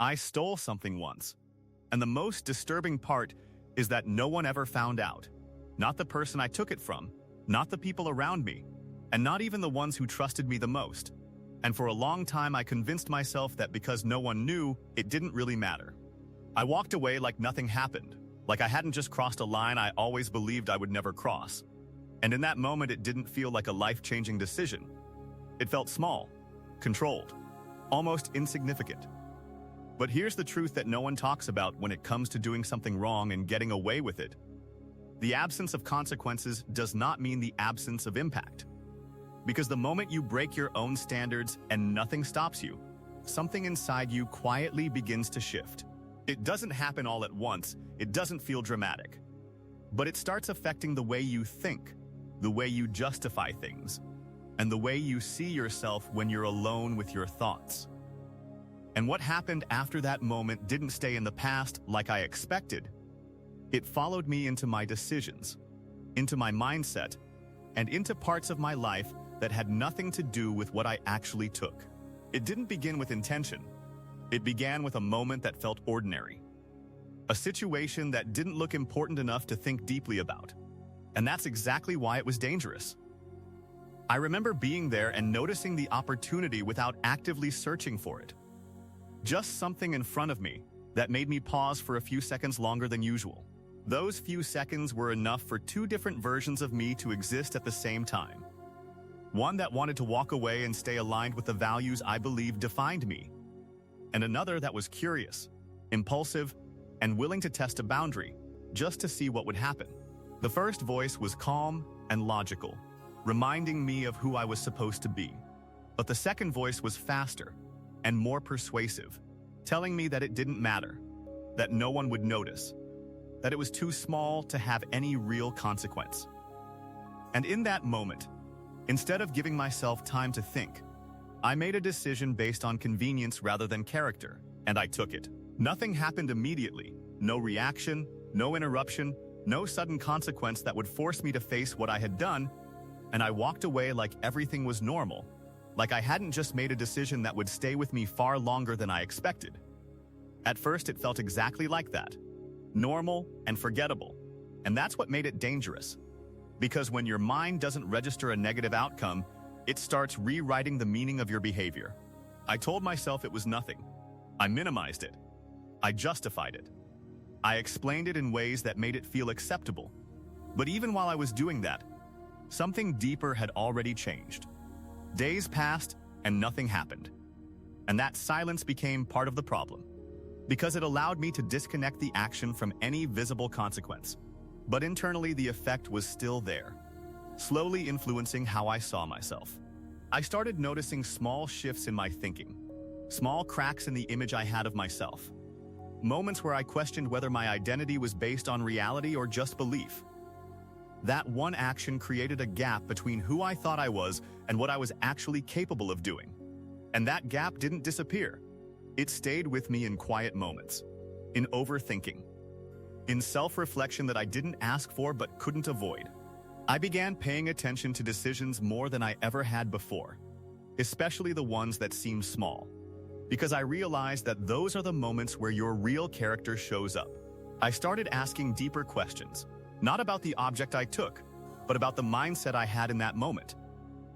I stole something once. And the most disturbing part is that no one ever found out. Not the person I took it from, not the people around me, and not even the ones who trusted me the most. And for a long time I convinced myself that because no one knew, it didn't really matter. I walked away like nothing happened, like I hadn't just crossed a line I always believed I would never cross. And in that moment it didn't feel like a life-changing decision. It felt small, controlled, almost insignificant. But here's the truth that no one talks about when it comes to doing something wrong and getting away with it. The absence of consequences does not mean the absence of impact. Because the moment you break your own standards and nothing stops you, something inside you quietly begins to shift. It doesn't happen all at once, it doesn't feel dramatic. But it starts affecting the way you think, the way you justify things, and the way you see yourself when you're alone with your thoughts. And what happened after that moment didn't stay in the past like I expected. It followed me into my decisions, into my mindset, and into parts of my life that had nothing to do with what I actually took. It didn't begin with intention. It began with a moment that felt ordinary. A situation that didn't look important enough to think deeply about. And that's exactly why it was dangerous. I remember being there and noticing the opportunity without actively searching for it. Just something in front of me that made me pause for a few seconds longer than usual. Those few seconds were enough for two different versions of me to exist at the same time. One that wanted to walk away and stay aligned with the values I believed defined me. And another that was curious, impulsive, and willing to test a boundary, just to see what would happen. The first voice was calm and logical, reminding me of who I was supposed to be. But the second voice was faster and more persuasive, telling me that it didn't matter, that no one would notice, that it was too small to have any real consequence. And in that moment, instead of giving myself time to think, I made a decision based on convenience rather than character, and I took it. Nothing happened immediately, no reaction, no interruption, no sudden consequence that would force me to face what I had done, and I walked away like everything was normal, like I hadn't just made a decision that would stay with me far longer than I expected. At first it felt exactly like that, normal and forgettable, and that's what made it dangerous. Because when your mind doesn't register a negative outcome, it starts rewriting the meaning of your behavior. I told myself it was nothing. I minimized it. I justified it. I explained it in ways that made it feel acceptable. But even while I was doing that, something deeper had already changed. Days passed and nothing happened. And that silence became part of the problem, because it allowed me to disconnect the action from any visible consequence. But internally, the effect was still there, slowly influencing how I saw myself. I started noticing small shifts in my thinking, small cracks in the image I had of myself, moments where I questioned whether my identity was based on reality or just belief. That one action created a gap between who I thought I was and what I was actually capable of doing. And that gap didn't disappear. It stayed with me in quiet moments, in overthinking, in self-reflection that I didn't ask for but couldn't avoid. I began paying attention to decisions more than I ever had before, especially the ones that seemed small, because I realized that those are the moments where your real character shows up. I started asking deeper questions, not about the object I took, but about the mindset I had in that moment.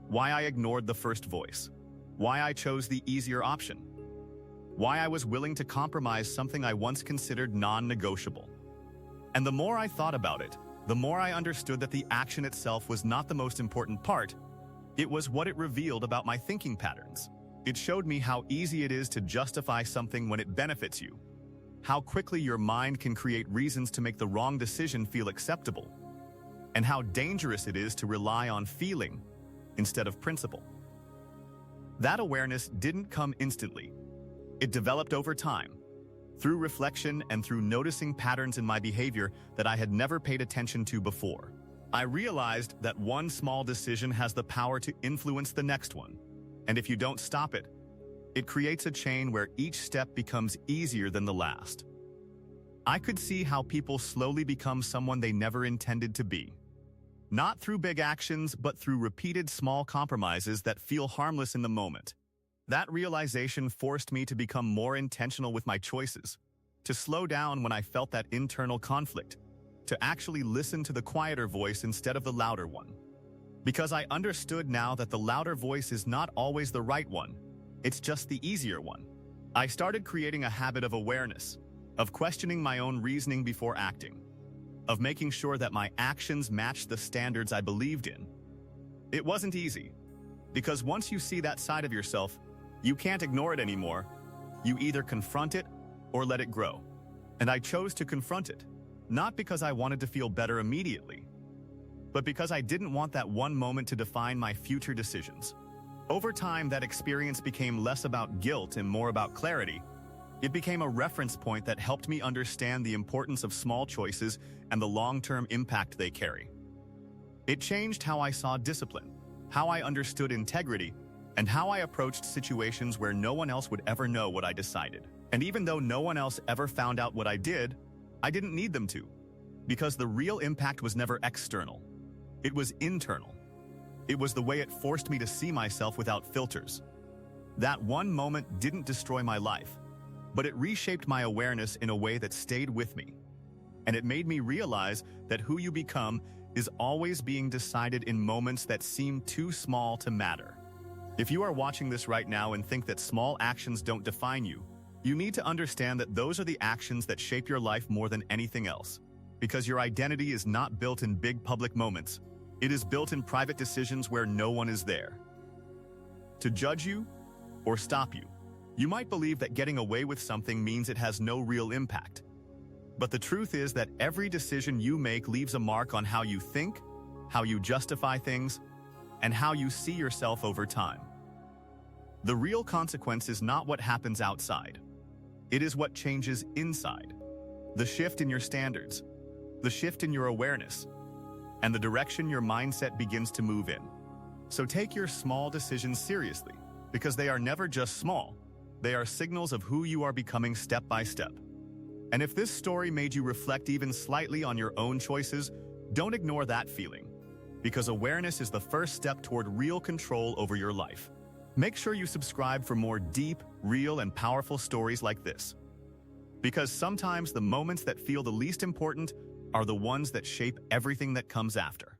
Why I ignored the first voice, why I chose the easier option, why I was willing to compromise something I once considered non-negotiable. And the more I thought about it, the more I understood that the action itself was not the most important part. It was what it revealed about my thinking patterns. It showed me how easy it is to justify something when it benefits you, how quickly your mind can create reasons to make the wrong decision feel acceptable, and how dangerous it is to rely on feeling instead of principle. That awareness didn't come instantly. It developed over time, through reflection and through noticing patterns in my behavior that I had never paid attention to before. I realized that one small decision has the power to influence the next one, and if you don't stop it, it creates a chain where each step becomes easier than the last. I could see how people slowly become someone they never intended to be. Not through big actions, but through repeated small compromises that feel harmless in the moment. That realization forced me to become more intentional with my choices, to slow down when I felt that internal conflict, to actually listen to the quieter voice instead of the louder one. Because I understood now that the louder voice is not always the right one, it's just the easier one. I started creating a habit of awareness, of questioning my own reasoning before acting, of making sure that my actions matched the standards I believed in. It wasn't easy, because once you see that side of yourself, you can't ignore it anymore. You either confront it or let it grow. And I chose to confront it, not because I wanted to feel better immediately, but because I didn't want that one moment to define my future decisions. Over time, that experience became less about guilt and more about clarity. It became a reference point that helped me understand the importance of small choices and the long-term impact they carry. It changed how I saw discipline, how I understood integrity, and how I approached situations where no one else would ever know what I decided. And even though no one else ever found out what I didn't need them to, because the real impact was never external. It was internal. It was the way it forced me to see myself without filters. That one moment didn't destroy my life, but it reshaped my awareness in a way that stayed with me. And it made me realize that who you become is always being decided in moments that seem too small to matter. If you are watching this right now and think that small actions don't define you, you need to understand that those are the actions that shape your life more than anything else. Because your identity is not built in big public moments. It is built in private decisions where no one is there to judge you or stop you. You might believe that getting away with something means it has no real impact. But the truth is that every decision you make leaves a mark on how you think, how you justify things, and how you see yourself over time. The real consequence is not what happens outside. It is what changes inside. The shift in your standards, the shift in your awareness, and the direction your mindset begins to move in. So take your small decisions seriously, because they are never just small. They are signals of who you are becoming step by step. And if this story made you reflect even slightly on your own choices, don't ignore that feeling, because awareness is the first step toward real control over your life. Make sure you subscribe for more deep, real, and powerful stories like this. Because sometimes the moments that feel the least important are the ones that shape everything that comes after.